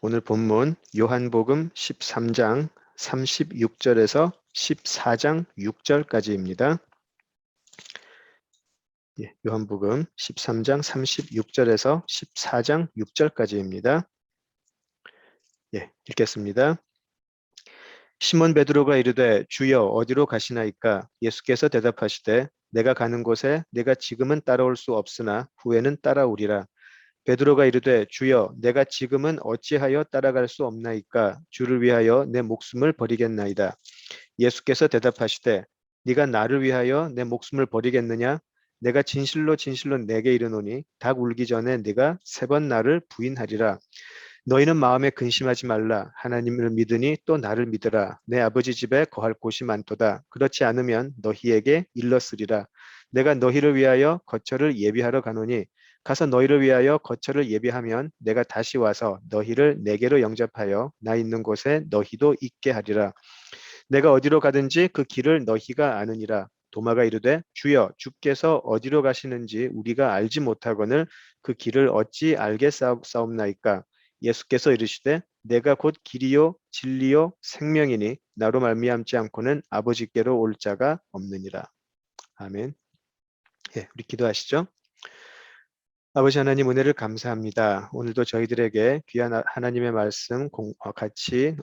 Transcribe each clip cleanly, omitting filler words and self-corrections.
오늘 본문 요한복음 13장 36절에서 14장 6절까지입니다. 요한복음 13장 36절에서 14장 6절까지입니다. 읽겠습니다. 시몬 베드로가 이르되 주여 어디로 가시나이까? 예수께서 대답하시되 내가 가는 곳에 내가 지금은 따라올 수 없으나 후에는 따라오리라. 베드로가 이르되 주여 내가 지금은 어찌하여 따라갈 수 없나이까? 주를 위하여 내 목숨을 버리겠나이다. 예수께서 대답하시되 네가 나를 위하여 내 목숨을 버리겠느냐? 내가 진실로 진실로 내게 이르노니 닭 울기 전에 네가 3번 나를 부인하리라. 너희는 마음에 근심하지 말라. 하나님을 믿으니 또 나를 믿으라. 내 아버지 집에 거할 곳이 많도다. 그렇지 않으면 너희에게 일렀으리라. 내가 너희를 위하여 거처를 예비하러 가노니 가서 너희를 위하여 거처를 예비하면 내가 다시 와서 너희를 내게로 영접하여 나 있는 곳에 너희도 있게 하리라. 내가 어디로 가든지 그 길을 너희가 아느니라. 도마가 이르되 주여 주께서 어디로 가시는지 우리가 알지 못하거늘 그 길을 어찌 알겠사옵나이까. 예수께서 이르시되 내가 곧 길이요 진리요 생명이니 나로 말미암지 않고는 아버지께로 올 자가 없느니라. 아멘. 우리 기도하시죠. 아버지 하나님 은혜를 감사합니다. 오늘도 저희들에게 귀한 하나님의 말씀 같이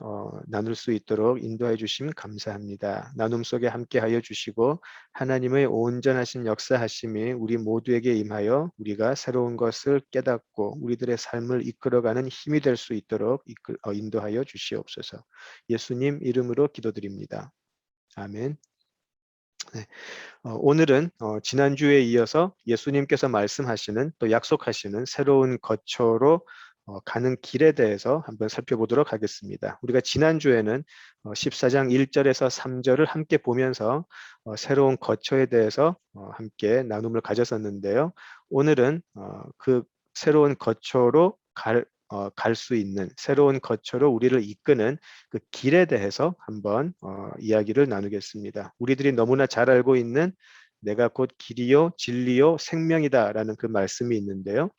나눌 수 있도록 인도해 주심 감사합니다. 나눔 속에 함께하여 주시고 하나님의 온전하신 역사하심이 우리 모두에게 임하여 우리가 새로운 것을 깨닫고 우리들의 삶을 이끌어가는 힘이 될 수 있도록 인도하여 주시옵소서. 예수님 이름으로 기도드립니다. 아멘. 네. 오늘은 지난주에 이어서 예수님께서 말씀하시는 또 약속하시는 새로운 거처로 가는 길에 대해서 한번 살펴보도록 하겠습니다. 우리가 지난주에는 14장 1절에서 3절을 함께 보면서 새로운 거처에 대해서 함께 나눔을 가졌었는데요. 오늘은 그 새로운 거처로 갈 수 있는 새로운 거처로 우리를 이끄는 그 길에 대해서 한번 이야기를 나누겠습니다. 우리들이 너무나 잘 알고 있는 내가 곧 길이요 진리요 생명이다라는 그 말씀이 있는데요.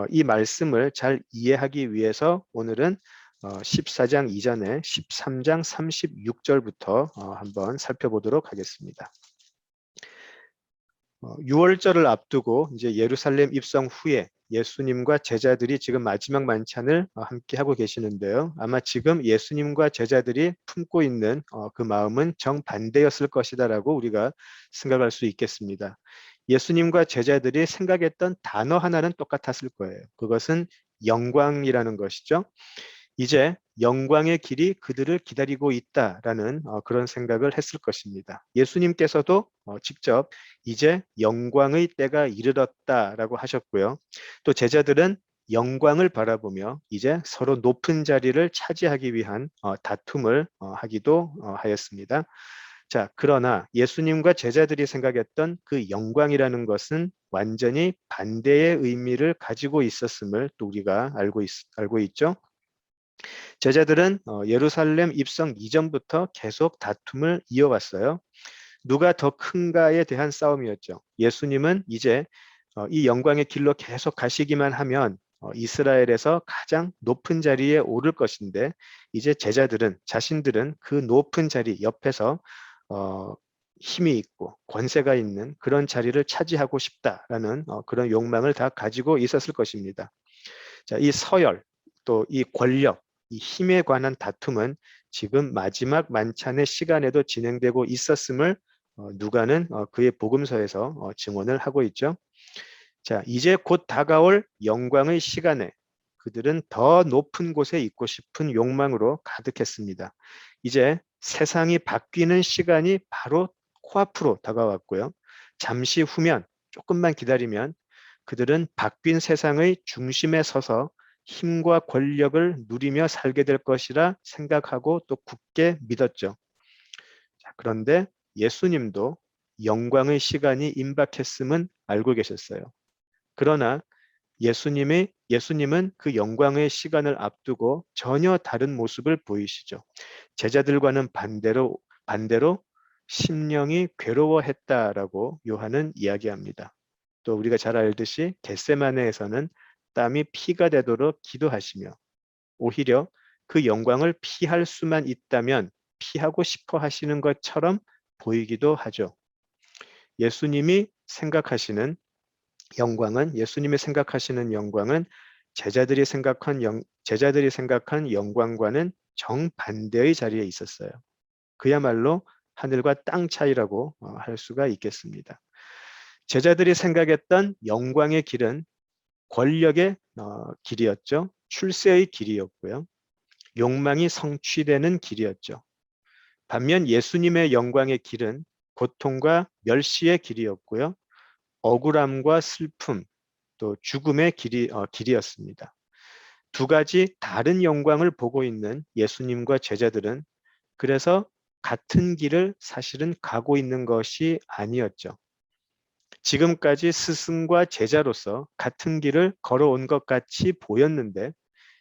이 말씀을 잘 이해하기 위해서 오늘은 14장 이전에 13장 36절부터 한번 살펴보도록 하겠습니다. 6월절을 앞두고 이제 예루살렘 입성 후에 예수님과 제자들이 지금 마지막 만찬을 함께 하고 계시는데요. 아마 지금 예수님과 제자들이 품고 있는 그 마음은 정반대였을 것이다라고 우리가 생각할 수 있겠습니다. 예수님과 제자들이 생각했던 단어 하나는 똑같았을 거예요. 그것은 영광이라는 것이죠. 이제 영광의 길이 그들을 기다리고 있다라는 그런 생각을 했을 것입니다. 예수님께서도 직접 이제 영광의 때가 이르렀다라고 하셨고요. 또 제자들은 영광을 바라보며 이제 서로 높은 자리를 차지하기 위한 다툼을 하기도 하였습니다. 자, 그러나 예수님과 제자들이 생각했던 그 영광이라는 것은 완전히 반대의 의미를 가지고 있었음을 또 우리가 알고 있죠. 제자들은 예루살렘 입성 이전부터 계속 다툼을 이어왔어요. 누가 더 큰가에 대한 싸움이었죠. 예수님은 이제 이 영광의 길로 계속 가시기만 하면 이스라엘에서 가장 높은 자리에 오를 것인데 이제 자신들은 그 높은 자리 옆에서 힘이 있고 권세가 있는 그런 자리를 차지하고 싶다라는 그런 욕망을 다 가지고 있었을 것입니다. 자, 이 서열 또 이 권력, 이 힘에 관한 다툼은 지금 마지막 만찬의 시간에도 진행되고 있었음을 누가는 그의 복음서에서 증언을 하고 있죠. 자, 이제 곧 다가올 영광의 시간에 그들은 더 높은 곳에 있고 싶은 욕망으로 가득했습니다. 이제 세상이 바뀌는 시간이 바로 코앞으로 다가왔고요. 잠시 후면 조금만 기다리면 그들은 바뀐 세상의 중심에 서서 힘과 권력을 누리며 살게 될 것이라 생각하고 또 굳게 믿었죠. 자, 그런데 예수님도 영광의 시간이 임박했음은 알고 계셨어요. 그러나 예수님은 그 영광의 시간을 앞두고 전혀 다른 모습을 보이시죠. 제자들과는 반대로 심령이 괴로워했다라고 요한은 이야기합니다. 또 우리가 잘 알듯이 겟세마네에서는 땀이 피가 되도록 기도하시며 오히려 그 영광을 피할 수만 있다면 피하고 싶어 하시는 것처럼 보이기도 하죠. 예수님이 생각하시는 예수님이 생각하시는 영광은 제자들이 생각한 영광과는 정반대의 자리에 있었어요. 그야말로 하늘과 땅 차이라고 할 수가 있겠습니다. 제자들이 생각했던 영광의 길은 권력의 길이었죠. 출세의 길이었고요. 욕망이 성취되는 길이었죠. 반면 예수님의 영광의 길은 고통과 멸시의 길이었고요. 억울함과 슬픔, 또 죽음의 길이었습니다. 두 가지 다른 영광을 보고 있는 예수님과 제자들은 그래서 같은 길을 사실은 가고 있는 것이 아니었죠. 지금까지 스승과 제자로서 같은 길을 걸어온 것 같이 보였는데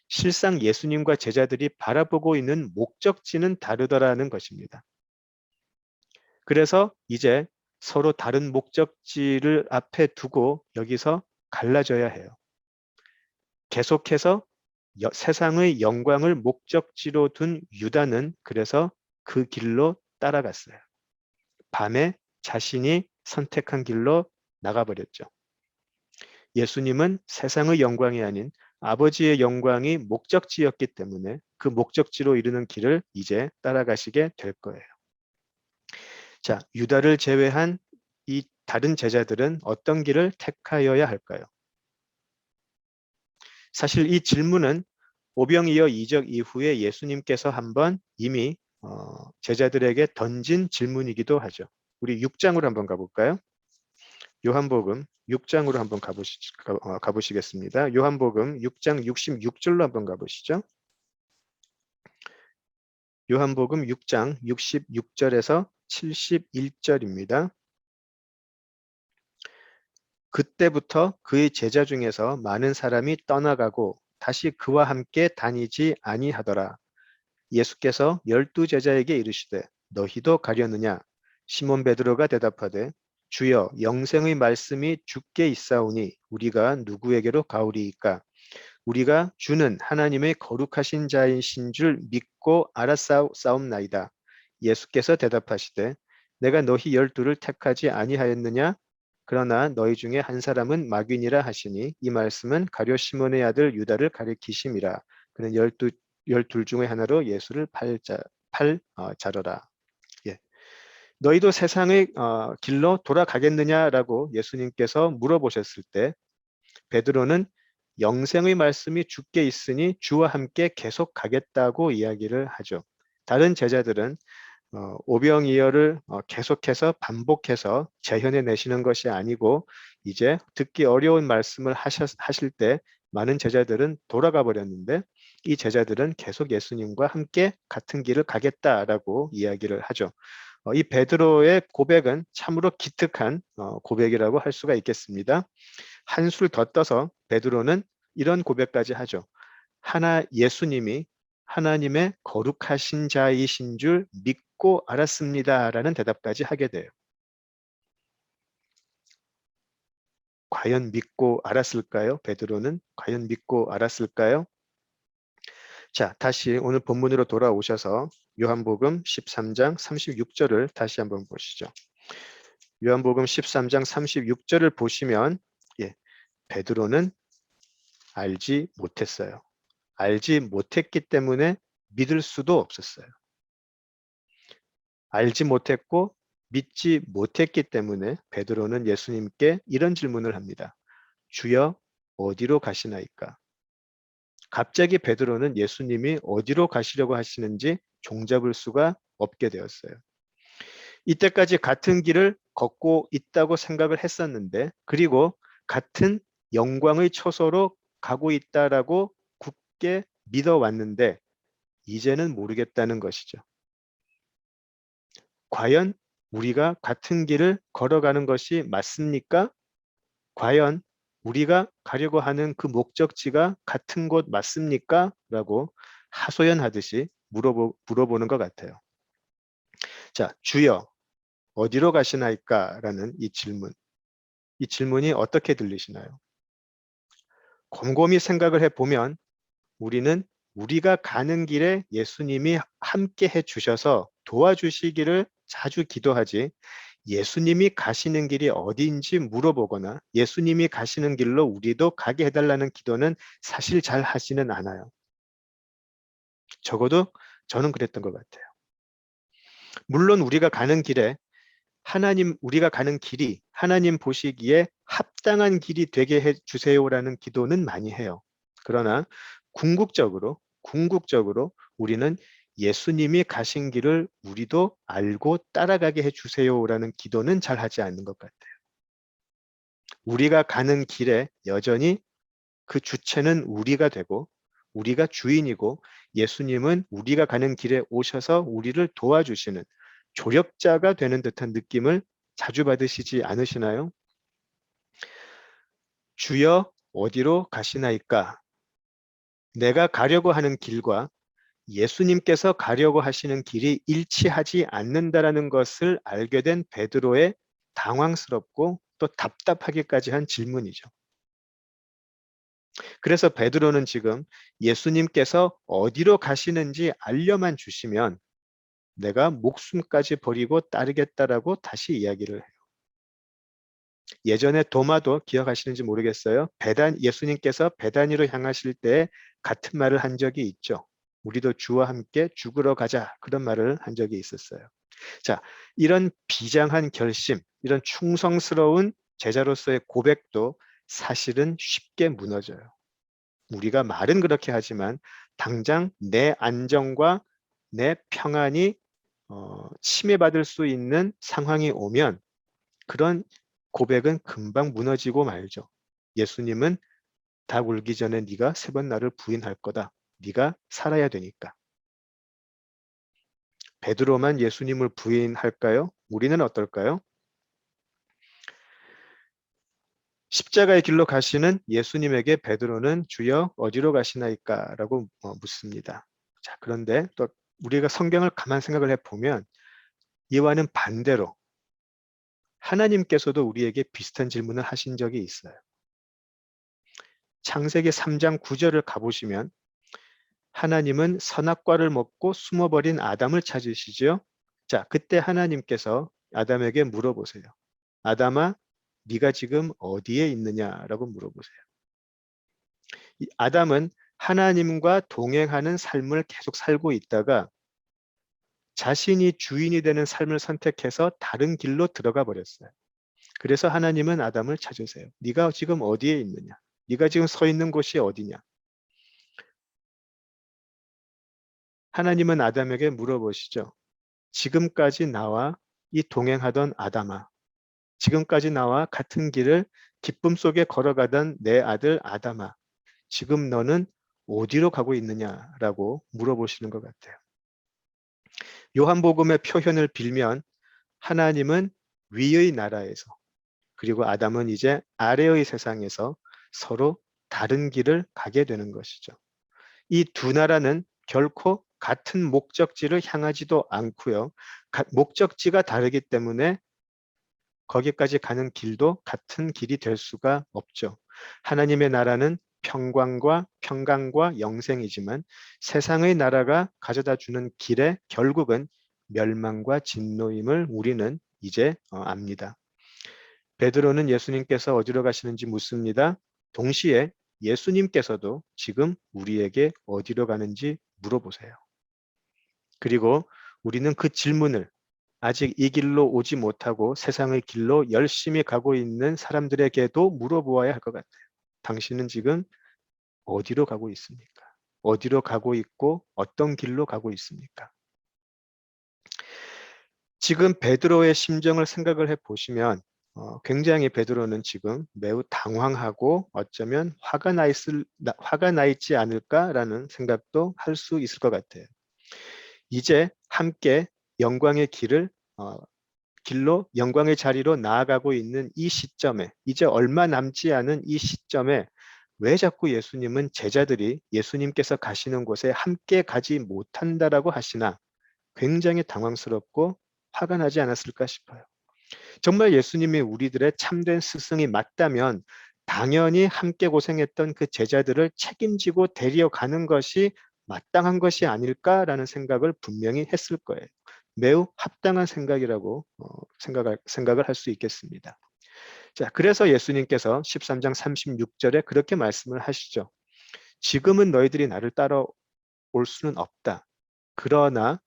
실상 예수님과 제자들이 바라보고 있는 목적지는 다르더라는 것입니다. 그래서 이제 서로 다른 목적지를 앞에 두고 여기서 갈라져야 해요. 계속해서 세상의 영광을 목적지로 둔 유다는 그래서 그 길로 따라갔어요. 밤에 자신이 선택한 길로 나가버렸죠. 예수님은 세상의 영광이 아닌 아버지의 영광이 목적지였기 때문에 그 목적지로 이르는 길을 이제 따라가시게 될 거예요. 자, 유다를 제외한 이 다른 제자들은 어떤 길을 택하여야 할까요? 사실 이 질문은 오병이어 이적 이후에 예수님께서 한번 이미 제자들에게 던진 질문이기도 하죠. 우리 6장으로 한번 가볼까요? 요한복음 6장으로 한번 가보시겠습니다. 요한복음 6장 66절로 한번 가보시죠. 요한복음 6장 66절에서 71절입니다. 그때부터 그의 제자 중에서 많은 사람이 떠나가고 다시 그와 함께 다니지 아니하더라. 예수께서 12제자에게 이르시되 너희도 가려느냐? 시몬 베드로가 대답하되 주여 영생의 말씀이 주께 있사오니 우리가 누구에게로 가오리이까? 우리가 주는 하나님의 거룩하신 자이신 줄 믿고 알았사옵나이다. 예수께서 대답하시되 내가 너희 12를 택하지 아니하였느냐? 그러나 너희 중에 한 사람은 마귀니라 하시니 이 말씀은 가룟 시몬의 아들 유다를 가리키심이라. 그는 열둘 중에 하나로 예수를 자러라. 예. 너희도 세상의 길로 돌아가겠느냐라고 예수님께서 물어보셨을 때 베드로는 영생의 말씀이 주께 있으니 주와 함께 계속 가겠다고 이야기를 하죠. 다른 제자들은 오병이어를 계속해서 반복해서 재현해 내시는 것이 아니고 이제 듣기 어려운 말씀을 하실 때 많은 제자들은 돌아가 버렸는데 이 제자들은 계속 예수님과 함께 같은 길을 가겠다라고 이야기를 하죠. 이 베드로의 고백은 참으로 기특한 고백이라고 할 수가 있겠습니다. 한술 더 떠서 베드로는 이런 고백까지 하죠. 예수님이 하나님의 거룩하신 자이신 줄 믿고 알았습니다라는 대답까지 하게 돼요. 과연 믿고 알았을까요? 베드로는 과연 믿고 알았을까요? 자, 다시 오늘 본문으로 돌아오셔서 요한복음 13장 36절을 다시 한번 보시죠. 요한복음 13장 36절을 보시면 베드로는 알지 못했어요. 알지 못했기 때문에 믿을 수도 없었어요. 알지 못했고 믿지 못했기 때문에 베드로는 예수님께 이런 질문을 합니다. 주여 어디로 가시나이까? 갑자기 베드로는 예수님이 어디로 가시려고 하시는지 종잡을 수가 없게 되었어요. 이때까지 같은 길을 걷고 있다고 생각을 했었는데 그리고 같은 영광의 처소로 가고 있다라고 굳게 믿어왔는데 이제는 모르겠다는 것이죠. 과연 우리가 같은 길을 걸어가는 것이 맞습니까? 과연 우리가 가려고 하는 그 목적지가 같은 곳 맞습니까? 라고 하소연하듯이 물어보는 것 같아요. 자, 주여 어디로 가시나이까? 라는 이 질문이 어떻게 들리시나요? 곰곰이 생각을 해보면 우리는 우리가 가는 길에 예수님이 함께 해 주셔서 도와주시기를 자주 기도하지, 예수님이 가시는 길이 어디인지 물어보거나 예수님이 가시는 길로 우리도 가게 해달라는 기도는 사실 잘 하지는 않아요. 적어도 저는 그랬던 것 같아요. 물론 우리가 가는 길이 하나님 보시기에 합당한 길이 되게 해 주세요라는 기도는 많이 해요. 그러나 궁극적으로 우리는 예수님이 가신 길을 우리도 알고 따라가게 해 주세요라는 기도는 잘 하지 않는 것 같아요. 우리가 가는 길에 여전히 그 주체는 우리가 되고 우리가 주인이고, 예수님은 우리가 가는 길에 오셔서 우리를 도와주시는 조력자가 되는 듯한 느낌을 자주 받으시지 않으시나요? 주여 어디로 가시나이까? 내가 가려고 하는 길과 예수님께서 가려고 하시는 길이 일치하지 않는다라는 것을 알게 된 베드로의 당황스럽고 또 답답하기까지 한 질문이죠. 그래서 베드로는 지금 예수님께서 어디로 가시는지 알려만 주시면 내가 목숨까지 버리고 따르겠다라고 다시 이야기를 해요. 예전에 도마도 기억하시는지 모르겠어요. 예수님께서 베다니로 향하실 때 같은 말을 한 적이 있죠. 우리도 주와 함께 죽으러 가자, 그런 말을 한 적이 있었어요. 자, 이런 비장한 결심, 이런 충성스러운 제자로서의 고백도 사실은 쉽게 무너져요. 우리가 말은 그렇게 하지만 당장 내 안정과 내 평안이 침해받을 수 있는 상황이 오면 그런 고백은 금방 무너지고 말죠. 예수님은 닭 울기 전에 네가 3번 나를 부인할 거다. 네가 살아야 되니까. 베드로만 예수님을 부인할까요? 우리는 어떨까요? 십자가의 길로 가시는 예수님에게 베드로는 주여 어디로 가시나이까? 라고 묻습니다. 자, 그런데 또 우리가 성경을 가만 생각을 해보면 이와는 반대로 하나님께서도 우리에게 비슷한 질문을 하신 적이 있어요. 창세기 3장 9절을 가보시면 하나님은 선악과를 먹고 숨어버린 아담을 찾으시죠. 자, 그때 하나님께서 아담에게 물어보세요. 아담아, 네가 지금 어디에 있느냐라고 물어보세요. 아담은 하나님과 동행하는 삶을 계속 살고 있다가 자신이 주인이 되는 삶을 선택해서 다른 길로 들어가 버렸어요. 그래서 하나님은 아담을 찾으세요. 네가 지금 어디에 있느냐? 네가 지금 서 있는 곳이 어디냐? 하나님은 아담에게 물어보시죠. 지금까지 나와 이 동행하던 아담아, 지금까지 나와 같은 길을 기쁨 속에 걸어가던 내 아들 아담아, 지금 너는 어디로 가고 있느냐라고 물어보시는 것 같아요. 요한복음의 표현을 빌면 하나님은 위의 나라에서, 그리고 아담은 이제 아래의 세상에서 서로 다른 길을 가게 되는 것이죠. 이 두 나라는 결코 같은 목적지를 향하지도 않고요. 목적지가 다르기 때문에 거기까지 가는 길도 같은 길이 될 수가 없죠. 하나님의 나라는 평강과 영생이지만 세상의 나라가 가져다 주는 길의 결국은 멸망과 진노임을 우리는 이제 압니다. 베드로는 예수님께서 어디로 가시는지 묻습니다. 동시에 예수님께서도 지금 우리에게 어디로 가는지 물어보세요. 그리고 우리는 그 질문을 아직 이 길로 오지 못하고 세상의 길로 열심히 가고 있는 사람들에게도 물어보아야 할 것 같아요. 당신은 지금 어디로 가고 있습니까? 어디로 가고 있고 어떤 길로 가고 있습니까? 지금 베드로의 심정을 생각을 해보시면 굉장히 베드로는 지금 매우 당황하고 어쩌면 화가 나 있지 않을까라는 생각도 할 수 있을 것 같아요. 이제 함께 영광의 영광의 자리로 나아가고 있는 이 시점에, 이제 얼마 남지 않은 이 시점에 왜 자꾸 예수님은 제자들이 예수님께서 가시는 곳에 함께 가지 못한다라고 하시나 굉장히 당황스럽고 화가 나지 않았을까 싶어요. 정말 예수님이 우리들의 참된 스승이 맞다면 당연히 함께 고생했던 그 제자들을 책임지고 데려가는 것이 마땅한 것이 아닐까라는 생각을 분명히 했을 거예요. 매우 합당한 생각이라고 생각을 할 수 있겠습니다. 자, 그래서 예수님께서 13장 36절에 그렇게 말씀을 하시죠. 지금은 너희들이 나를 따라올 수는 없다. 그러나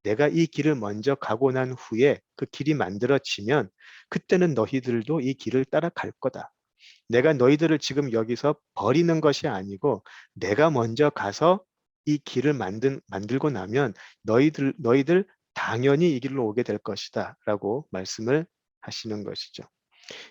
내가 이 길을 먼저 가고 난 후에 그 길이 만들어지면 그때는 너희들도 이 길을 따라갈 거다. 내가 너희들을 지금 여기서 버리는 것이 아니고 내가 먼저 가서 이 길을 만들고 나면 너희들 당연히 이 길로 오게 될 것이다 라고 말씀을 하시는 것이죠.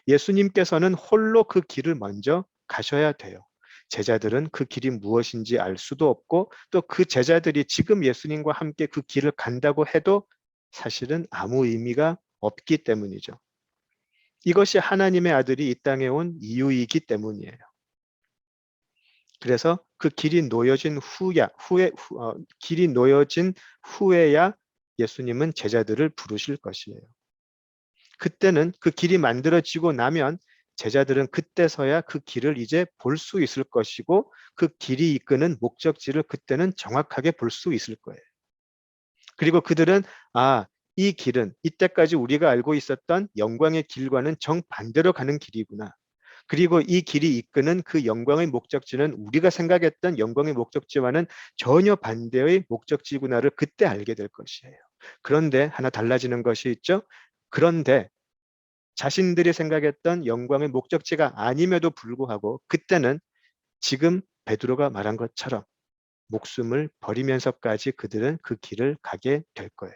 예수님께서는 홀로 그 길을 먼저 가셔야 돼요. 제자들은 그 길이 무엇인지 알 수도 없고 또 그 제자들이 지금 예수님과 함께 그 길을 간다고 해도 사실은 아무 의미가 없기 때문이죠. 이것이 하나님의 아들이 이 땅에 온 이유이기 때문이에요. 그래서 그 길이 놓여진 길이 놓여진 후에야 예수님은 제자들을 부르실 것이에요. 그때는 그 길이 만들어지고 나면 제자들은 그때서야 그 길을 이제 볼 수 있을 것이고 그 길이 이끄는 목적지를 그때는 정확하게 볼 수 있을 거예요. 그리고 그들은 이 길은 이때까지 우리가 알고 있었던 영광의 길과는 정반대로 가는 길이구나. 그리고 이 길이 이끄는 그 영광의 목적지는 우리가 생각했던 영광의 목적지와는 전혀 반대의 목적지구나를 그때 알게 될 것이에요. 그런데 하나 달라지는 것이 있죠. 그런데 자신들이 생각했던 영광의 목적지가 아님에도 불구하고 그때는 지금 베드로가 말한 것처럼 목숨을 버리면서까지 그들은 그 길을 가게 될 거예요.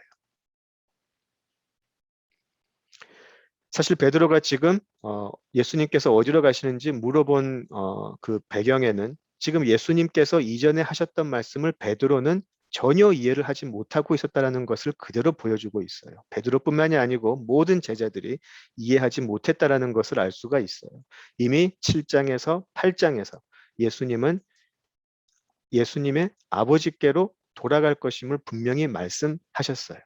사실 베드로가 지금 예수님께서 어디로 가시는지 물어본 그 배경에는 지금 예수님께서 이전에 하셨던 말씀을 베드로는 전혀 이해를 하지 못하고 있었다는 것을 그대로 보여주고 있어요. 베드로뿐만이 아니고 모든 제자들이 이해하지 못했다는 것을 알 수가 있어요. 이미 7장에서 8장에서 예수님은 예수님의 아버지께로 돌아갈 것임을 분명히 말씀하셨어요.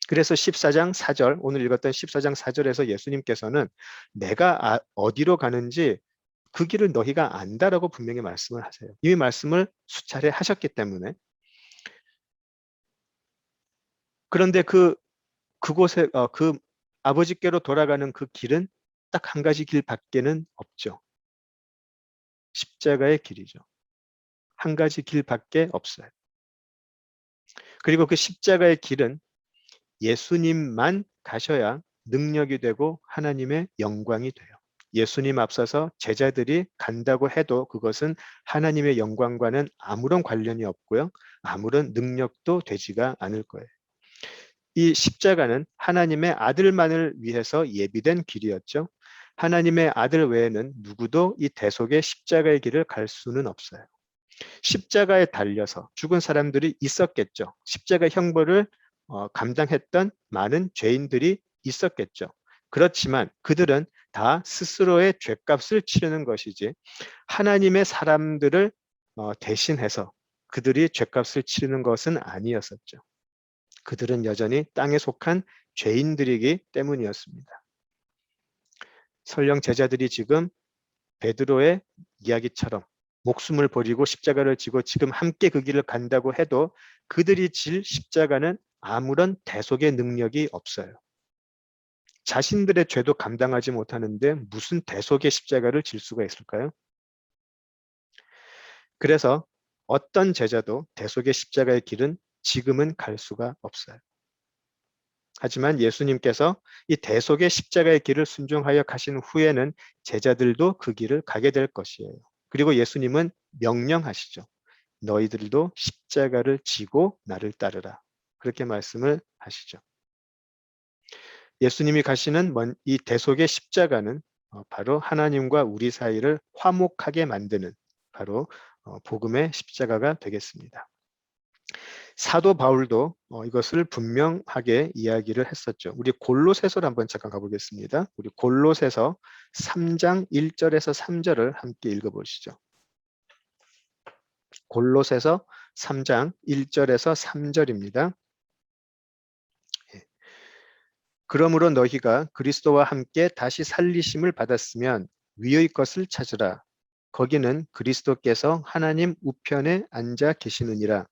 그래서 14장 4절, 오늘 읽었던 14장 4절에서 예수님께서는 내가 어디로 가는지 그 길을 너희가 안다라고 분명히 말씀을 하세요. 이미 말씀을 수차례 하셨기 때문에. 그런데 그곳에 그 아버지께로 돌아가는 그 길은 딱 한 가지 길밖에는 없죠. 십자가의 길이죠. 한 가지 길밖에 없어요. 그리고 그 십자가의 길은 예수님만 가셔야 능력이 되고 하나님의 영광이 돼요. 예수님 앞서서 제자들이 간다고 해도 그것은 하나님의 영광과는 아무런 관련이 없고요. 아무런 능력도 되지가 않을 거예요. 이 십자가는 하나님의 아들만을 위해서 예비된 길이었죠. 하나님의 아들 외에는 누구도 이 대속의 십자가의 길을 갈 수는 없어요. 십자가에 달려서 죽은 사람들이 있었겠죠. 십자가 형벌을 감당했던 많은 죄인들이 있었겠죠. 그렇지만 그들은 다 스스로의 죄값을 치르는 것이지 하나님의 사람들을 대신해서 그들이 죄값을 치르는 것은 아니었었죠. 그들은 여전히 땅에 속한 죄인들이기 때문이었습니다. 설령 제자들이 지금 베드로의 이야기처럼 목숨을 버리고 십자가를 지고 지금 함께 그 길을 간다고 해도 그들이 질 십자가는 아무런 대속의 능력이 없어요. 자신들의 죄도 감당하지 못하는데 무슨 대속의 십자가를 질 수가 있을까요? 그래서 어떤 제자도 대속의 십자가의 길은 지금은 갈 수가 없어요. 하지만 예수님께서 이 대속의 십자가의 길을 순종하여 가신 후에는 제자들도 그 길을 가게 될 것이에요. 그리고 예수님은 명령하시죠. 너희들도 십자가를 지고 나를 따르라. 그렇게 말씀을 하시죠. 예수님이 가시는 이 대속의 십자가는 바로 하나님과 우리 사이를 화목하게 만드는 바로 복음의 십자가가 되겠습니다. 사도 바울도 이것을 분명하게 이야기를 했었죠. 우리 골로새서로 한번 잠깐 가보겠습니다. 우리 골로새서 3장 1절에서 3절을 함께 읽어보시죠. 골로새서 3장 1절에서 3절입니다. 그러므로 너희가 그리스도와 함께 다시 살리심을 받았으면 위의 것을 찾으라. 거기는 그리스도께서 하나님 우편에 앉아 계시느니라.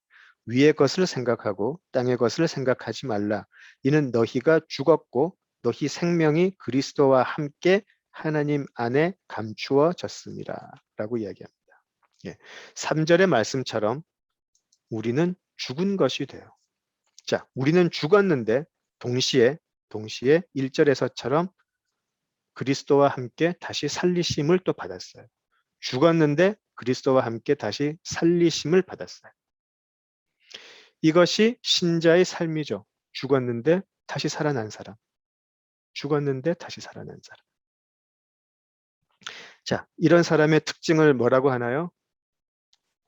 위의 것을 생각하고 땅의 것을 생각하지 말라. 이는 너희가 죽었고 너희 생명이 그리스도와 함께 하나님 안에 감추어졌습니다. 라고 이야기합니다. 예, 3절의 말씀처럼 우리는 죽은 것이 돼요. 자, 우리는 죽었는데 동시에 1절에서처럼 그리스도와 함께 다시 살리심을 또 받았어요. 죽었는데 그리스도와 함께 다시 살리심을 받았어요. 이것이 신자의 삶이죠. 죽었는데 다시 살아난 사람. 죽었는데 다시 살아난 사람. 자, 이런 사람의 특징을 뭐라고 하나요?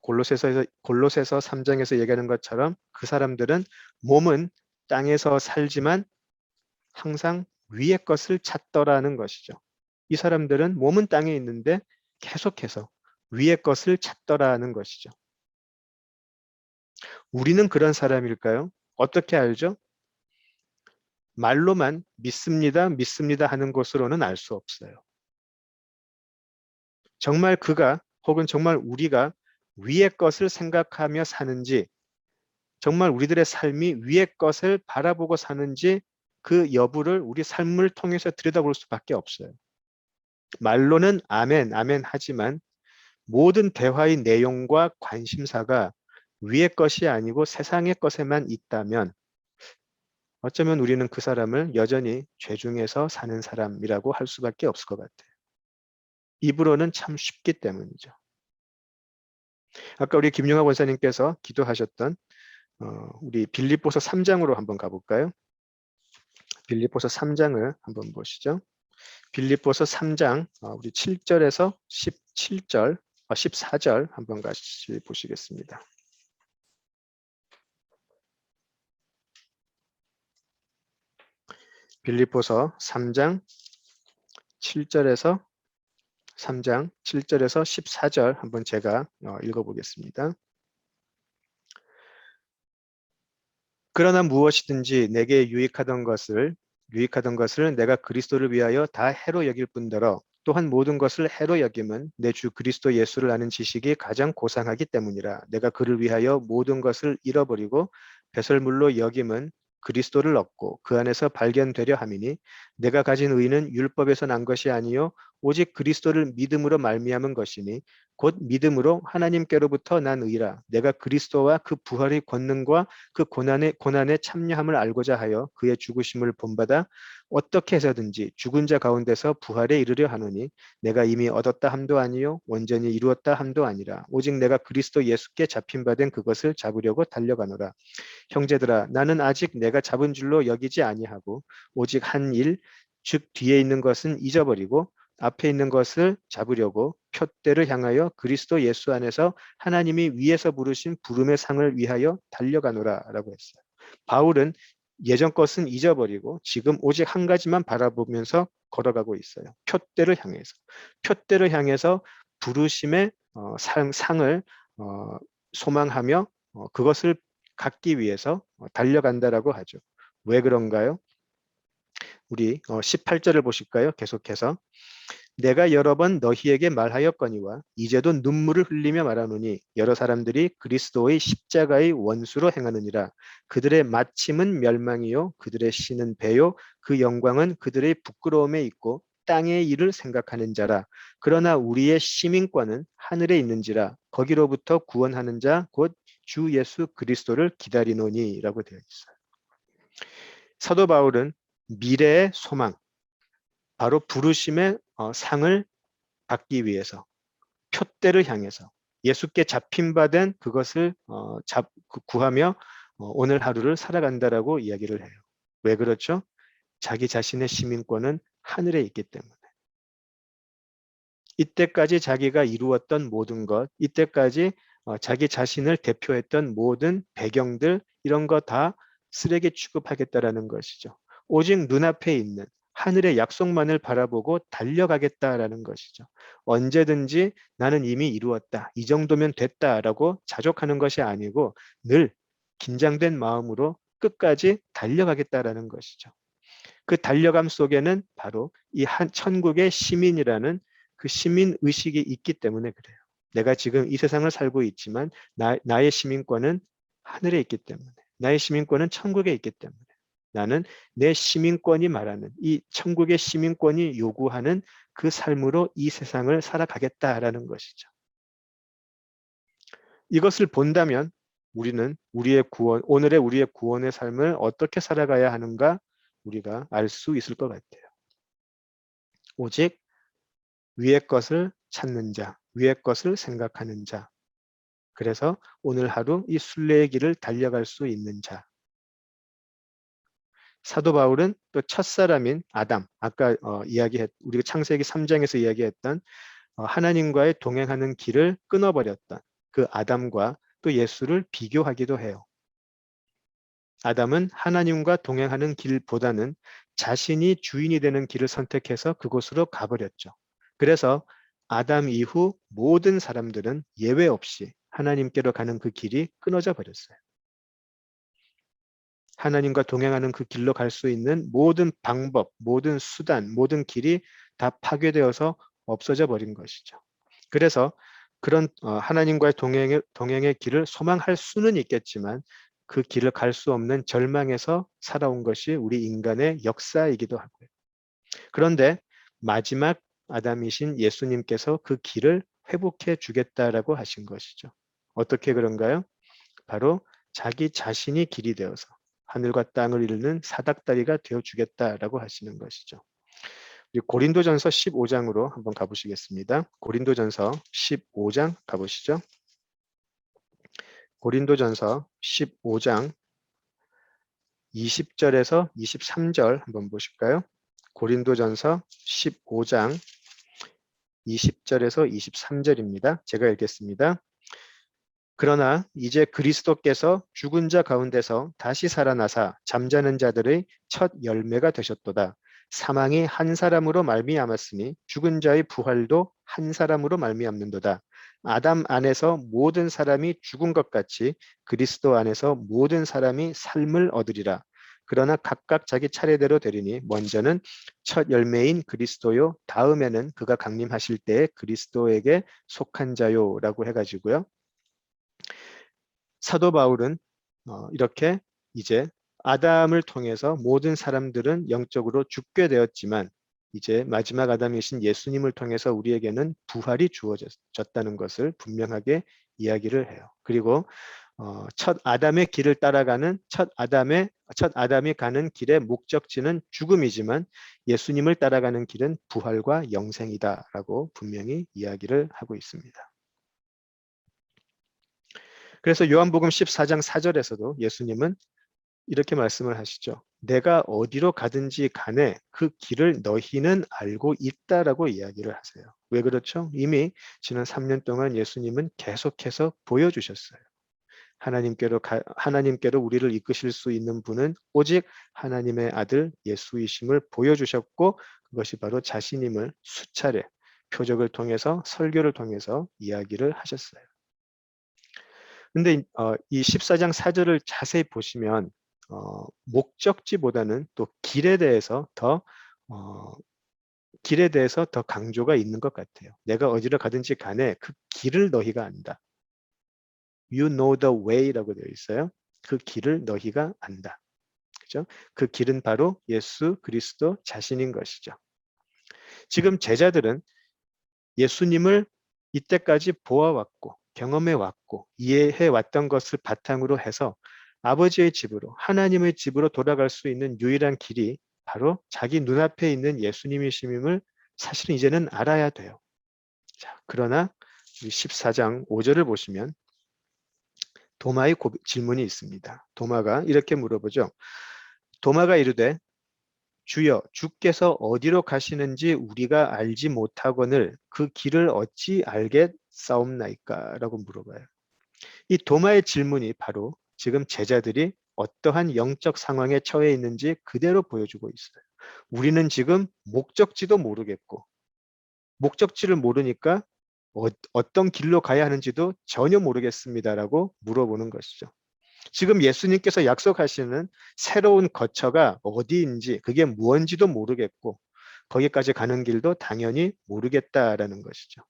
골로새서 3장에서 얘기하는 것처럼 그 사람들은 몸은 땅에서 살지만 항상 위의 것을 찾더라는 것이죠. 이 사람들은 몸은 땅에 있는데 계속해서 위의 것을 찾더라는 것이죠. 우리는 그런 사람일까요? 어떻게 알죠? 말로만 믿습니다 하는 것으로는 알 수 없어요. 정말 그가 혹은 정말 우리가 위의 것을 생각하며 사는지, 정말 우리들의 삶이 위의 것을 바라보고 사는지 그 여부를 우리 삶을 통해서 들여다볼 수밖에 없어요. 말로는 아멘, 아멘 하지만 모든 대화의 내용과 관심사가 위의 것이 아니고 세상의 것에만 있다면 어쩌면 우리는 그 사람을 여전히 죄 중에서 사는 사람이라고 할 수밖에 없을 것 같아요. 입으로는 참 쉽기 때문이죠. 아까 우리 김용하 원사님께서 기도하셨던 우리 빌립보서 3장으로 한번 가볼까요? 빌립보서 3장을 한번 보시죠. 빌립보서 3장 우리 7절에서 17절, 14절 한번 같이 보시겠습니다. 빌립보서 3장 7절에서 14절 한번 제가 읽어보겠습니다. 그러나 무엇이든지 내게 유익하던 것을 내가 그리스도를 위하여 다 해로 여길 뿐더러 또한 모든 것을 해로 여김은 내 주 그리스도 예수를 아는 지식이 가장 고상하기 때문이라. 내가 그를 위하여 모든 것을 잃어버리고 배설물로 여김은 그리스도를 얻고 그 안에서 발견되려 함이니 내가 가진 의는 율법에서 난 것이 아니요 오직 그리스도를 믿음으로 말미암은 것이니 곧 믿음으로 하나님께로부터 난 의라. 내가 그리스도와 그 부활의 권능과 그 고난에 참여함을 알고자 하여 그의 죽으심을 본받아 어떻게 해서든지 죽은 자 가운데서 부활에 이르려 하노니 내가 이미 얻었다 함도 아니요 온전히 이루었다 함도 아니라 오직 내가 그리스도 예수께 잡힌 바 된 그것을 잡으려고 달려가노라. 형제들아 나는 아직 내가 잡은 줄로 여기지 아니하고 오직 한 일 즉 뒤에 있는 것은 잊어버리고 앞에 있는 것을 잡으려고 표대를 향하여 그리스도 예수 안에서 하나님이 위에서 부르신 부름의 상을 위하여 달려가노라 라고 했어요. 바울은 예전 것은 잊어버리고 지금 오직 한 가지만 바라보면서 걸어가고 있어요. 표대를 향해서 부르심의 상을 소망하며 그것을 갖기 위해서 달려간다라고 하죠. 왜 그런가요? 우리 18절을 보실까요? 계속해서 내가 여러 번 너희에게 말하였거니와 이제도 눈물을 흘리며 말하노니 여러 사람들이 그리스도의 십자가의 원수로 행하느니라. 그들의 마침은 멸망이요 그들의 신은 배요 그 영광은 그들의 부끄러움에 있고 땅의 일을 생각하는 자라. 그러나 우리의 시민권은 하늘에 있는지라 거기로부터 구원하는 자 곧 주 예수 그리스도를 기다리노니 라고 되어 있어요. 사도 바울은 미래의 소망, 바로 부르심의 상을 받기 위해서 표대를 향해서 예수께 잡힌 바 된 그것을 구하며 오늘 하루를 살아간다라고 이야기를 해요. 왜 그렇죠? 자기 자신의 시민권은 하늘에 있기 때문에. 이때까지 자기가 이루었던 모든 것, 이때까지 자기 자신을 대표했던 모든 배경들 이런 거 다 쓰레기 취급하겠다라는 것이죠. 오직 눈앞에 있는 하늘의 약속만을 바라보고 달려가겠다라는 것이죠. 언제든지 나는 이미 이루었다. 이 정도면 됐다라고 자족하는 것이 아니고 늘 긴장된 마음으로 끝까지 달려가겠다라는 것이죠. 그 달려감 속에는 바로 이 한 천국의 시민이라는 그 시민 의식이 있기 때문에 그래요. 내가 지금 이 세상을 살고 있지만 나의 시민권은 하늘에 있기 때문에, 나의 시민권은 천국에 있기 때문에 나는 내 시민권이 말하는 이 천국의 시민권이 요구하는 그 삶으로 이 세상을 살아가겠다라는 것이죠. 이것을 본다면 우리는 우리의 구원, 오늘의 우리의 구원의 삶을 어떻게 살아가야 하는가 우리가 알 수 있을 것 같아요. 오직 위의 것을 찾는 자, 위의 것을 생각하는 자. 그래서 오늘 하루 이 순례의 길을 달려갈 수 있는 자. 사도 바울은 또 첫사람인 아담, 아까 우리가 창세기 3장에서 이야기했던 하나님과의 동행하는 길을 끊어버렸던 그 아담과 또 예수를 비교하기도 해요. 아담은 하나님과 동행하는 길보다는 자신이 주인이 되는 길을 선택해서 그곳으로 가버렸죠. 그래서 아담 이후 모든 사람들은 예외 없이 하나님께로 가는 그 길이 끊어져 버렸어요. 하나님과 동행하는 그 길로 갈 수 있는 모든 방법, 모든 수단, 모든 길이 다 파괴되어서 없어져 버린 것이죠. 그래서 그런 하나님과의 동행의 길을 소망할 수는 있겠지만 그 길을 갈 수 없는 절망에서 살아온 것이 우리 인간의 역사이기도 하고요. 그런데 마지막 아담이신 예수님께서 그 길을 회복해 주겠다라고 하신 것이죠. 어떻게 그런가요? 바로 자기 자신이 길이 되어서 하늘과 땅을 이루는 사닥다리가 되어 주겠다라고 하시는 것이죠. 고린도전서 15장으로 한번 가보시겠습니다. 고린도전서 15장 가보시죠. 고린도전서 15장 20절에서 23절 한번 보실까요? 고린도전서 15장 20절에서 23절입니다. 제가 읽겠습니다. 그러나 이제 그리스도께서 죽은 자 가운데서 다시 살아나사 잠자는 자들의 첫 열매가 되셨도다. 사망이 한 사람으로 말미암았으니 죽은 자의 부활도 한 사람으로 말미암는도다. 아담 안에서 모든 사람이 죽은 것 같이 그리스도 안에서 모든 사람이 삶을 얻으리라. 그러나 각각 자기 차례대로 되리니 먼저는 첫 열매인 그리스도요, 다음에는 그가 강림하실 때에 그리스도에게 속한 자요라고 해가지고요. 사도 바울은 이렇게 이제 아담을 통해서 모든 사람들은 영적으로 죽게 되었지만 이제 마지막 아담이신 예수님을 통해서 우리에게는 부활이 주어졌다는 것을 분명하게 이야기를 해요. 그리고 첫 아담의 길을 따라가는 첫 아담이 가는 길의 목적지는 죽음이지만 예수님을 따라가는 길은 부활과 영생이다라고 분명히 이야기를 하고 있습니다. 그래서 요한복음 14장 4절에서도 예수님은 이렇게 말씀을 하시죠. 내가 어디로 가든지 간에 그 길을 너희는 알고 있다라고 이야기를 하세요. 왜 그렇죠? 이미 지난 3년 동안 예수님은 계속해서 보여주셨어요. 하나님께로 우리를 이끄실 수 있는 분은 오직 하나님의 아들 예수이심을 보여주셨고 그것이 바로 자신임을 수차례 표적을 통해서 설교를 통해서 이야기를 하셨어요. 근데 이 14장 4절을 자세히 보시면 목적지보다는 또 길에 대해서 더 강조가 있는 것 같아요. 내가 어디로 가든지 간에 그 길을 너희가 안다. You know the way라고 되어 있어요. 그 길을 너희가 안다. 그죠? 그 길은 바로 예수 그리스도 자신인 것이죠. 지금 제자들은 예수님을 이때까지 보아왔고 경험해 왔고 이해해 왔던 것을 바탕으로 해서 아버지의 집으로 하나님의 집으로 돌아갈 수 있는 유일한 길이 바로 자기 눈앞에 있는 예수님이심을 사실은 이제는 알아야 돼요. 자, 그러나 14장 5절을 보시면 도마의 질문이 있습니다. 도마가 이렇게 물어보죠. 도마가 이르되 주여 주께서 어디로 가시는지 우리가 알지 못하거늘 그 길을 어찌 알겠사옵나이까? 라고 물어봐요. 이 도마의 질문이 바로 지금 제자들이 어떠한 영적 상황에 처해 있는지 그대로 보여주고 있어요. 우리는 지금 목적지도 모르겠고 목적지를 모르니까 어떤 길로 가야 하는지도 전혀 모르겠습니다라고 물어보는 것이죠. 지금 예수님께서 약속하시는 새로운 거처가 어디인지 그게 무언지도 모르겠고 거기까지 가는 길도 당연히 모르겠다라는 것이죠.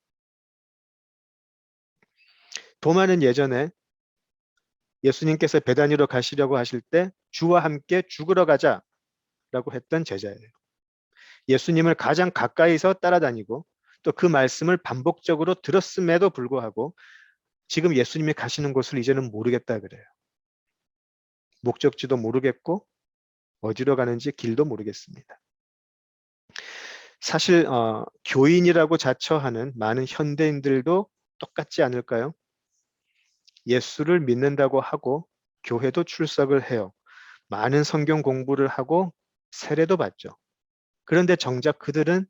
도마는 예전에 예수님께서 베다니로 가시려고 하실 때 주와 함께 죽으러 가자라고 했던 제자예요. 예수님을 가장 가까이서 따라다니고 또 그 말씀을 반복적으로 들었음에도 불구하고 지금 예수님이 가시는 곳을 이제는 모르겠다 그래요. 목적지도 모르겠고 어디로 가는지 길도 모르겠습니다. 사실 교인이라고 자처하는 많은 현대인들도 똑같지 않을까요? 예수를 믿는다고 하고 교회도 출석을 해요. 많은 성경 공부를 하고 세례도 받죠. 그런데 정작 그들이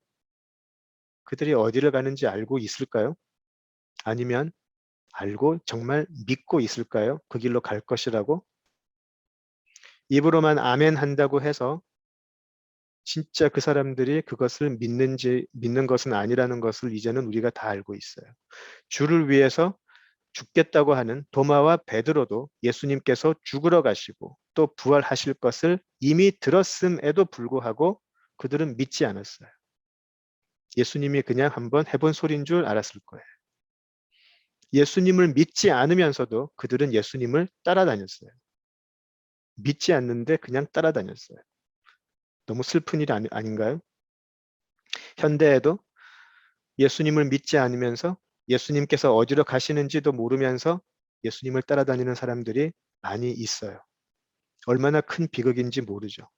어디를 가는지 알고 있을까요? 아니면 알고 정말 믿고 있을까요? 그 길로 갈 것이라고? 입으로만 아멘 한다고 해서 진짜 그 사람들이 그것을 믿는 것은 아니라는 것을 이제는 우리가 다 알고 있어요. 주를 위해서 죽겠다고 하는 도마와 베드로도 예수님께서 죽으러 가시고 또 부활하실 것을 이미 들었음에도 불구하고 그들은 믿지 않았어요. 예수님이 그냥 한번 해본 소리인 줄 알았을 거예요. 예수님을 믿지 않으면서도 그들은 예수님을 따라다녔어요. 믿지 않는데 그냥 따라다녔어요. 너무 슬픈 일 아닌가요? 현대에도 예수님을 믿지 않으면서 예수님께서 어디로 가시는지도 모르면서 예수님을 따라다니는 사람들이 많이 있어요. 얼마나 큰 비극인지 모르죠.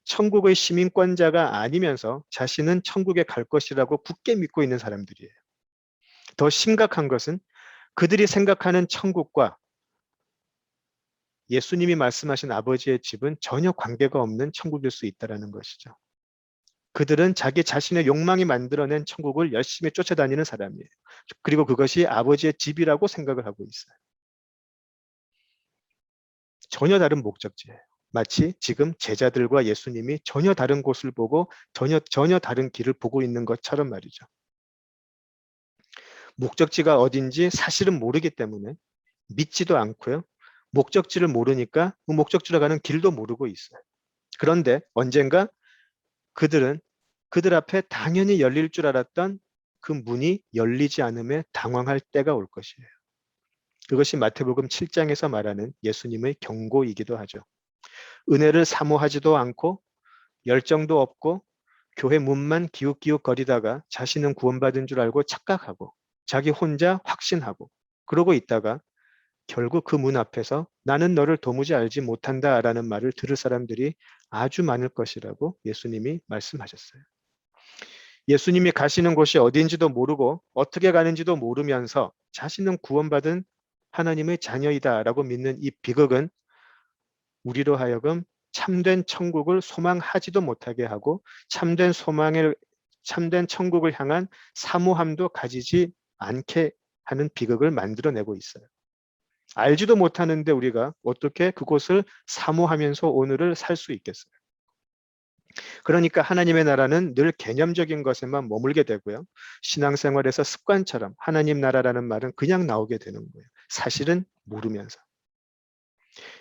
천국의 시민권자가 아니면서 자신은 천국에 갈 것이라고 굳게 믿고 있는 사람들이에요. 더 심각한 것은 그들이 생각하는 천국과 예수님이 말씀하신 아버지의 집은 전혀 관계가 없는 천국일 수 있다는 것이죠. 그들은 자기 자신의 욕망이 만들어낸 천국을 열심히 쫓아다니는 사람이에요. 그리고 그것이 아버지의 집이라고 생각을 하고 있어요. 전혀 다른 목적지예요. 마치 지금 제자들과 예수님이 전혀 다른 곳을 보고 전혀 다른 길을 보고 있는 것처럼 말이죠. 목적지가 어딘지 사실은 모르기 때문에 믿지도 않고요. 목적지를 모르니까 그 목적지로 가는 길도 모르고 있어요. 그런데 언젠가 그들은 그들 앞에 당연히 열릴 줄 알았던 그 문이 열리지 않음에 당황할 때가 올 것이에요. 그것이 마태복음 7장에서 말하는 예수님의 경고이기도 하죠. 은혜를 사모하지도 않고 열정도 없고 교회 문만 기웃기웃거리다가 자신은 구원받은 줄 알고 착각하고 자기 혼자 확신하고 그러고 있다가 결국 그 문 앞에서 나는 너를 도무지 알지 못한다라는 말을 들을 사람들이 아주 많을 것이라고 예수님이 말씀하셨어요. 예수님이 가시는 곳이 어디인지도 모르고 어떻게 가는지도 모르면서 자신은 구원받은 하나님의 자녀이다라고 믿는 이 비극은 우리로 하여금 참된 천국을 소망하지도 못하게 하고 참된 천국을 향한 사모함도 가지지 않게 하는 비극을 만들어내고 있어요. 알지도 못하는데 우리가 어떻게 그곳을 사모하면서 오늘을 살 수 있겠어요? 그러니까 하나님의 나라는 늘 개념적인 것에만 머물게 되고요. 신앙생활에서 습관처럼 하나님 나라라는 말은 그냥 나오게 되는 거예요. 사실은 모르면서.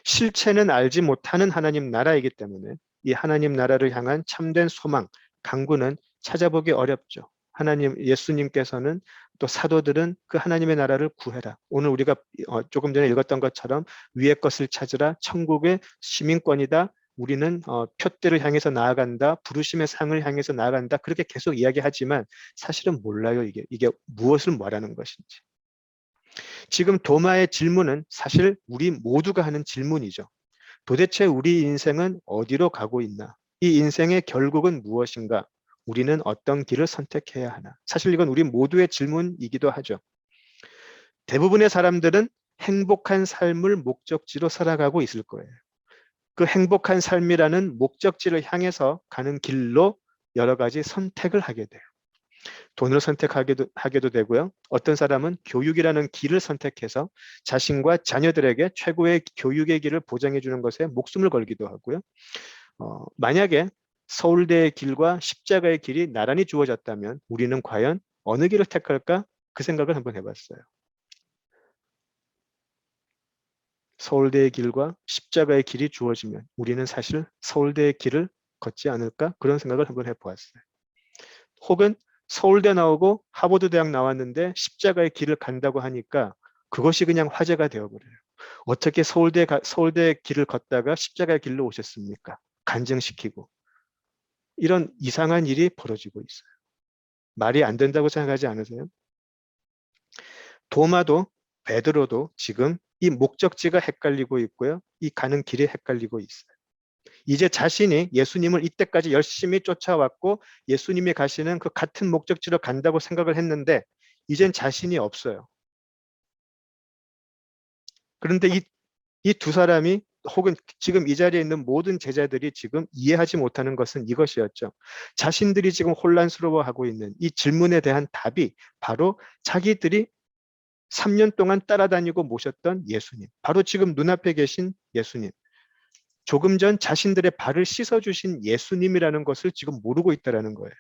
실체는 알지 못하는 하나님 나라이기 때문에 이 하나님 나라를 향한 참된 소망, 강구는 찾아보기 어렵죠. 예수님께서는 또 사도들은 그 하나님의 나라를 구해라. 오늘 우리가 조금 전에 읽었던 것처럼 위의 것을 찾으라. 천국의 시민권이다. 우리는 표대를 향해서 나아간다. 부르심의 상을 향해서 나아간다. 그렇게 계속 이야기하지만 사실은 몰라요. 이게 무엇을 말하는 것인지. 지금 도마의 질문은 사실 우리 모두가 하는 질문이죠. 도대체 우리 인생은 어디로 가고 있나? 이 인생의 결국은 무엇인가? 우리는 어떤 길을 선택해야 하나? 사실 이건 우리 모두의 질문이기도 하죠. 대부분의 사람들은 행복한 삶을 목적지로 살아가고 있을 거예요. 그 행복한 삶이라는 목적지를 향해서 가는 길로 여러 가지 선택을 하게 돼요. 돈을 하게도 되고요. 어떤 사람은 교육이라는 길을 선택해서 자신과 자녀들에게 최고의 교육의 길을 보장해 주는 것에 목숨을 걸기도 하고요. 만약에 서울대의 길과 십자가의 길이 나란히 주어졌다면 우리는 과연 어느 길을 택할까? 그 생각을 한번 해봤어요. 서울대의 길과 십자가의 길이 주어지면 우리는 사실 서울대의 길을 걷지 않을까? 그런 생각을 한번 해보았어요. 혹은 서울대 나오고 하버드 대학 나왔는데 십자가의 길을 간다고 하니까 그것이 그냥 화제가 되어버려요. 어떻게 서울대 길을 걷다가 십자가의 길로 오셨습니까? 간증시키고. 이런 이상한 일이 벌어지고 있어요. 말이 안 된다고 생각하지 않으세요? 도마도 베드로도 지금 이 목적지가 헷갈리고 있고요. 이 가는 길이 헷갈리고 있어요. 이제 자신이 예수님을 이때까지 열심히 쫓아왔고 예수님이 가시는 그 같은 목적지로 간다고 생각을 했는데 이젠 자신이 없어요. 그런데 이 두 사람이 혹은 지금 이 자리에 있는 모든 제자들이 지금 이해하지 못하는 것은 이것이었죠. 자신들이 지금 혼란스러워하고 있는 이 질문에 대한 답이 바로 자기들이 3년 동안 따라다니고 모셨던 예수님, 바로 지금 눈앞에 계신 예수님, 조금 전 자신들의 발을 씻어주신 예수님이라는 것을 지금 모르고 있다는 거예요.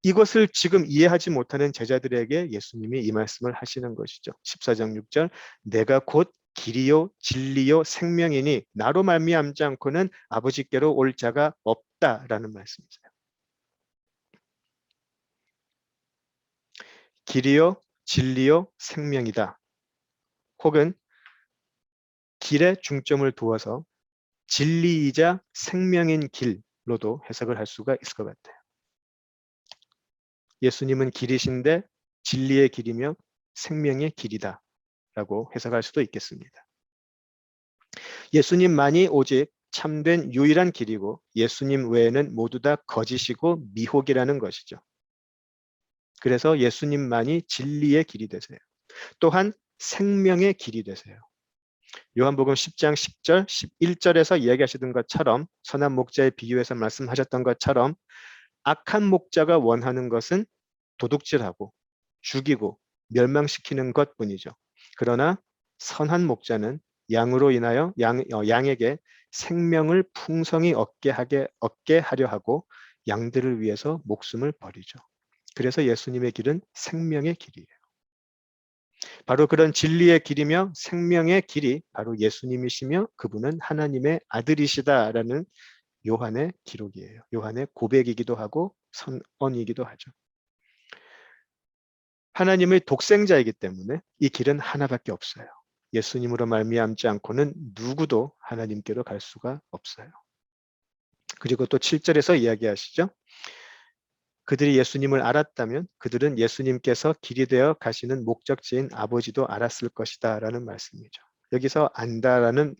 이것을 지금 이해하지 못하는 제자들에게 예수님이 이 말씀을 하시는 것이죠. 14장 6절, 내가 곧 길이요 진리요 생명이니 나로 말미암지 않고는 아버지께로 올 자가 없다라는 말씀이세요. 길이요 진리요 생명이다. 혹은 길에 중점을 두어서 진리이자 생명인 길로도 해석을 할 수가 있을 것 같아요. 예수님은 길이신데 진리의 길이며 생명의 길이다 라고 해석할 수도 있겠습니다. 예수님만이 오직 참된 유일한 길이고 예수님 외에는 모두 다 거짓이고 미혹이라는 것이죠. 그래서 예수님만이 진리의 길이 되세요. 또한 생명의 길이 되세요. 요한복음 10장 10절, 11절에서 이야기하시던 것처럼 선한 목자의 비유에서 말씀하셨던 것처럼 악한 목자가 원하는 것은 도둑질하고 죽이고 멸망시키는 것뿐이죠. 그러나 선한 목자는 양으로 인하여 양에게 생명을 풍성히 얻게 하려 하고 양들을 위해서 목숨을 버리죠. 그래서 예수님의 길은 생명의 길이에요. 바로 그런 진리의 길이며 생명의 길이 바로 예수님이시며 그분은 하나님의 아들이시다라는 요한의 기록이에요. 요한의 고백이기도 하고 선언이기도 하죠. 하나님의 독생자이기 때문에 이 길은 하나밖에 없어요. 예수님으로 말미암지 않고는 누구도 하나님께로 갈 수가 없어요. 그리고 또 7절에서 이야기하시죠. 그들이 예수님을 알았다면 그들은 예수님께서 길이 되어 가시는 목적지인 아버지도 알았을 것이다 라는 말씀이죠. 여기서 안다라는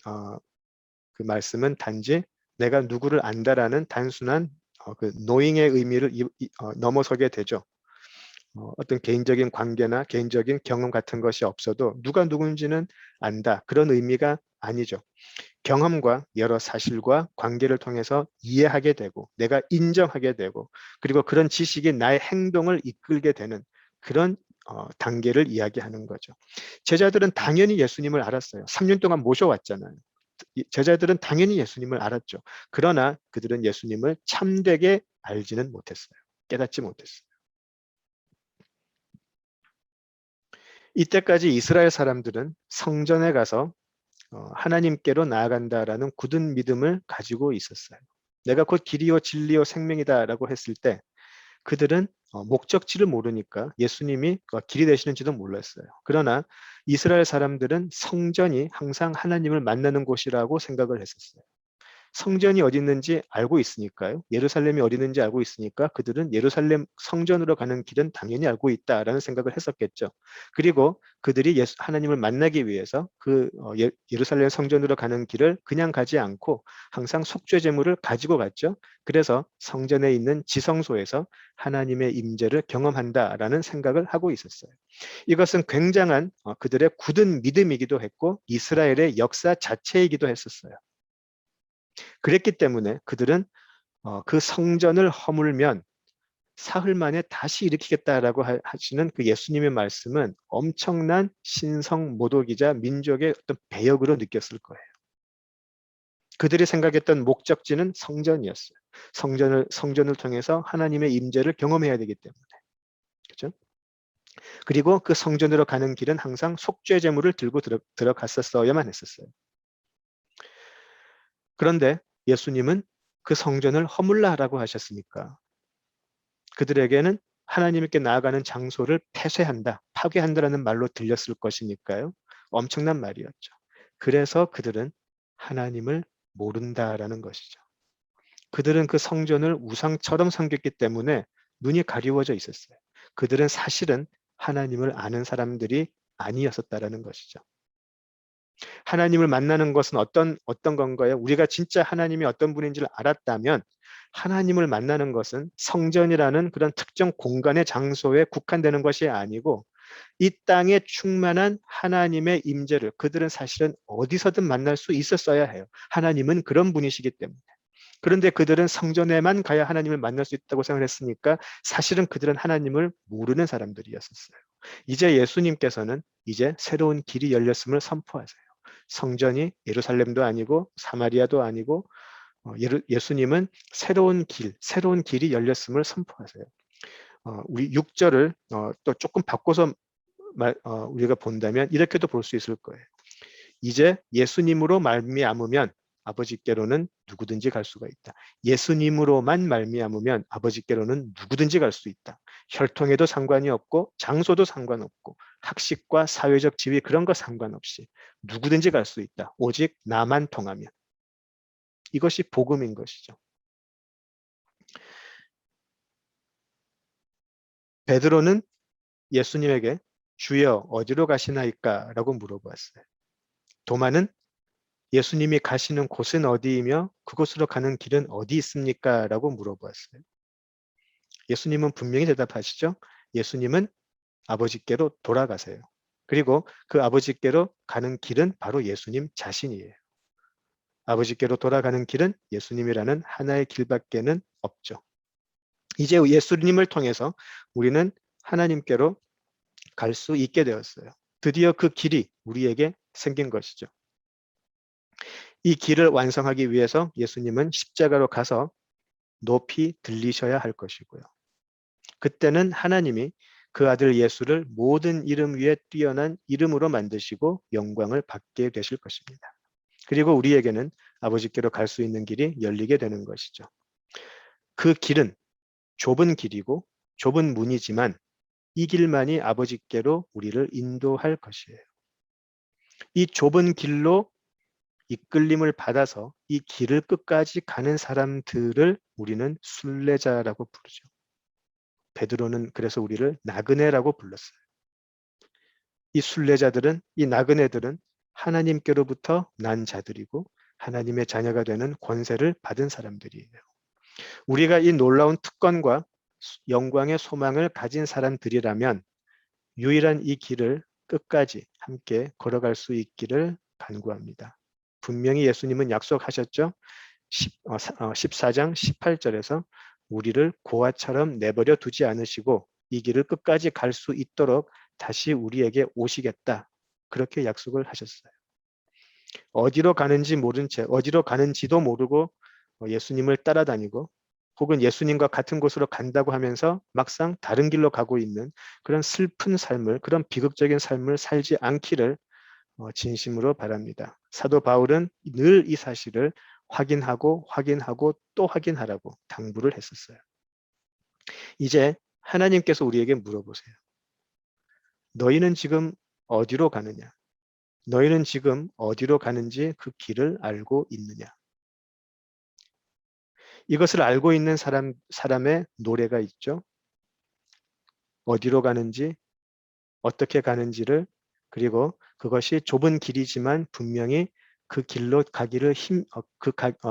그 말씀은 단지 내가 누구를 안다라는 단순한 그 knowing의 의미를 넘어서게 되죠. 어떤 개인적인 관계나 개인적인 경험 같은 것이 없어도 누가 누군지는 안다. 그런 의미가 아니죠. 경험과 여러 사실과 관계를 통해서 이해하게 되고 내가 인정하게 되고 그리고 그런 지식이 나의 행동을 이끌게 되는 그런 단계를 이야기하는 거죠. 제자들은 당연히 예수님을 알았어요. 3년 동안 모셔왔잖아요. 제자들은 당연히 예수님을 알았죠. 그러나 그들은 예수님을 참되게 알지는 못했어요. 깨닫지 못했어요. 이때까지 이스라엘 사람들은 성전에 가서 하나님께로 나아간다라는 굳은 믿음을 가지고 있었어요. 내가 곧 길이요 진리요 생명이다라고 했을 때 그들은 목적지를 모르니까 예수님이 길이 되시는지도 몰랐어요. 그러나 이스라엘 사람들은 성전이 항상 하나님을 만나는 곳이라고 생각을 했었어요. 성전이 어디 있는지 알고 있으니까요. 예루살렘이 어디 있는지 알고 있으니까 그들은 예루살렘 성전으로 가는 길은 당연히 알고 있다라는 생각을 했었겠죠. 그리고 그들이 하나님을 만나기 위해서 그 예루살렘 성전으로 가는 길을 그냥 가지 않고 항상 속죄 제물을 가지고 갔죠. 그래서 성전에 있는 지성소에서 하나님의 임재를 경험한다라는 생각을 하고 있었어요. 이것은 굉장한 그들의 굳은 믿음이기도 했고 이스라엘의 역사 자체이기도 했었어요. 그랬기 때문에 그들은 그 성전을 허물면 사흘 만에 다시 일으키겠다라고 하시는 그 예수님의 말씀은 엄청난 신성모독이자 민족의 어떤 배역으로 느꼈을 거예요. 그들이 생각했던 목적지는 성전이었어요. 성전을 통해서 하나님의 임재를 경험해야 되기 때문에. 그렇죠? 그리고 그 성전으로 가는 길은 항상 속죄 제물을 들고 들어갔었어야만 했었어요. 그런데 예수님은 그 성전을 허물라라고 하셨으니까 그들에게는 하나님께 나아가는 장소를 폐쇄한다, 파괴한다라는 말로 들렸을 것이니까요. 엄청난 말이었죠. 그래서 그들은 하나님을 모른다라는 것이죠. 그들은 그 성전을 우상처럼 섬겼기 때문에 눈이 가리워져 있었어요. 그들은 사실은 하나님을 아는 사람들이 아니었었다라는 것이죠. 하나님을 만나는 것은 어떤 건가요? 우리가 진짜 하나님이 어떤 분인지를 알았다면 하나님을 만나는 것은 성전이라는 그런 특정 공간의 장소에 국한되는 것이 아니고 이 땅에 충만한 하나님의 임재를 그들은 사실은 어디서든 만날 수 있었어야 해요. 하나님은 그런 분이시기 때문에. 그런데 그들은 성전에만 가야 하나님을 만날 수 있다고 생각했으니까 사실은 그들은 하나님을 모르는 사람들이었어요. 이제 예수님께서는 이제 새로운 길이 열렸음을 선포하세요. 성전이 예루살렘도 아니고 사마리아도 아니고 예수님은 새로운 새로운 길이 열렸음을 선포하세요. 우리 6절을 또 조금 바꿔서 우리가 본다면 이렇게도 볼 수 있을 거예요. 이제 예수님으로 말미암으면 아버지께로는 누구든지 갈 수가 있다. 예수님으로만 말미암으면 아버지께로는 누구든지 갈 수 있다. 혈통에도 상관이 없고 장소도 상관없고 학식과 사회적 지위 그런 거 상관없이 누구든지 갈 수 있다. 오직 나만 통하면. 이것이 복음인 것이죠. 베드로는 예수님에게 주여 어디로 가시나이까? 라고 물어보았어요. 도마는 예수님이 가시는 곳은 어디이며 그곳으로 가는 길은 어디 있습니까? 라고 물어보았어요. 예수님은 분명히 대답하시죠. 예수님은 아버지께로 돌아가세요. 그리고 그 아버지께로 가는 길은 바로 예수님 자신이에요. 아버지께로 돌아가는 길은 예수님이라는 하나의 길밖에는 없죠. 이제 예수님을 통해서 우리는 하나님께로 갈 수 있게 되었어요. 드디어 그 길이 우리에게 생긴 것이죠. 이 길을 완성하기 위해서 예수님은 십자가로 가서 높이 들리셔야 할 것이고요. 그때는 하나님이 그 아들 예수를 모든 이름 위에 뛰어난 이름으로 만드시고 영광을 받게 되실 것입니다. 그리고 우리에게는 아버지께로 갈 수 있는 길이 열리게 되는 것이죠. 그 길은 좁은 길이고 좁은 문이지만 이 길만이 아버지께로 우리를 인도할 것이에요. 이 좁은 길로 이끌림을 받아서 이 길을 끝까지 가는 사람들을 우리는 순례자라고 부르죠. 베드로는 그래서 우리를 나그네라고 불렀어요. 이 순례자들은, 이 나그네들은 하나님께로부터 난 자들이고 하나님의 자녀가 되는 권세를 받은 사람들이에요. 우리가 이 놀라운 특권과 영광의 소망을 가진 사람들이라면 유일한 이 길을 끝까지 함께 걸어갈 수 있기를 간구합니다. 분명히 예수님은 약속하셨죠. 14장 18절에서 우리를 고아처럼 내버려 두지 않으시고 이 길을 끝까지 갈 수 있도록 다시 우리에게 오시겠다. 그렇게 약속을 하셨어요. 어디로 가는지 모른 채 어디로 가는지도 모르고 예수님을 따라다니고 혹은 예수님과 같은 곳으로 간다고 하면서 막상 다른 길로 가고 있는 그런 슬픈 삶을, 그런 비극적인 삶을 살지 않기를 진심으로 바랍니다. 사도 바울은 늘 이 사실을 확인하고 또 확인하라고 당부를 했었어요. 이제 하나님께서 우리에게 물어보세요. 너희는 지금 어디로 가느냐? 너희는 지금 어디로 가는지 그 길을 알고 있느냐? 이것을 알고 있는 사람의 노래가 있죠. 어디로 가는지, 어떻게 가는지를, 그리고 그것이 좁은 길이지만 분명히 그 길로 가기를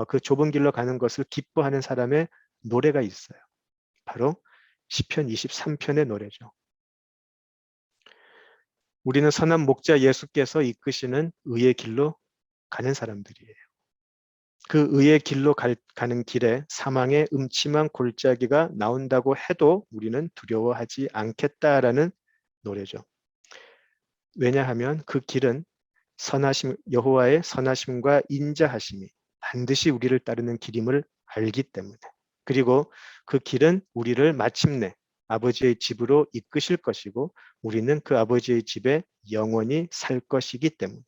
그 좁은 길로 가는 것을 기뻐하는 사람의 노래가 있어요. 바로 시편 23편의 노래죠. 우리는 선한 목자 예수께서 이끄시는 의의 길로 가는 사람들이에요. 그 의의 길로 가는 길에 사망의 음침한 골짜기가 나온다고 해도 우리는 두려워하지 않겠다라는 노래죠. 왜냐하면 그 길은 여호와의 선하심과 인자하심이 반드시 우리를 따르는 길임을 알기 때문에, 그리고 그 길은 우리를 마침내 아버지의 집으로 이끄실 것이고 우리는 그 아버지의 집에 영원히 살 것이기 때문에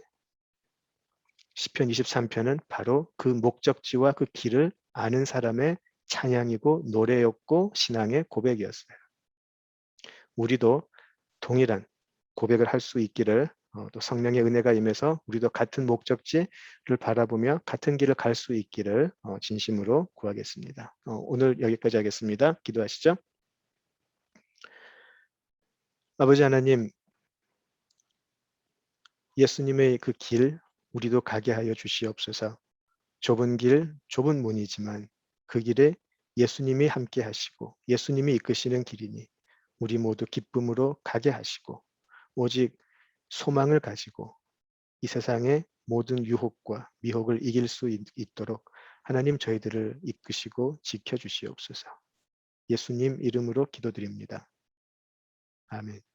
시편 23편은 바로 그 목적지와 그 길을 아는 사람의 찬양이고 노래였고 신앙의 고백이었어요. 우리도 동일한 고백을 할 수 있기를 또 성령의 은혜가 임해서 우리도 같은 목적지를 바라보며 같은 길을 갈 수 있기를 진심으로 구하겠습니다. 오늘 여기까지 하겠습니다. 기도하시죠. 아버지 하나님, 예수님의 그 길 우리도 가게 하여 주시옵소서. 좁은 길, 좁은 문이지만 그 길에 예수님이 함께 하시고 예수님이 이끄시는 길이니 우리 모두 기쁨으로 가게 하시고 오직 소망을 가지고 이 세상의 모든 유혹과 미혹을 이길 수 있도록 하나님 저희들을 이끄시고 지켜주시옵소서. 예수님 이름으로 기도드립니다. 아멘.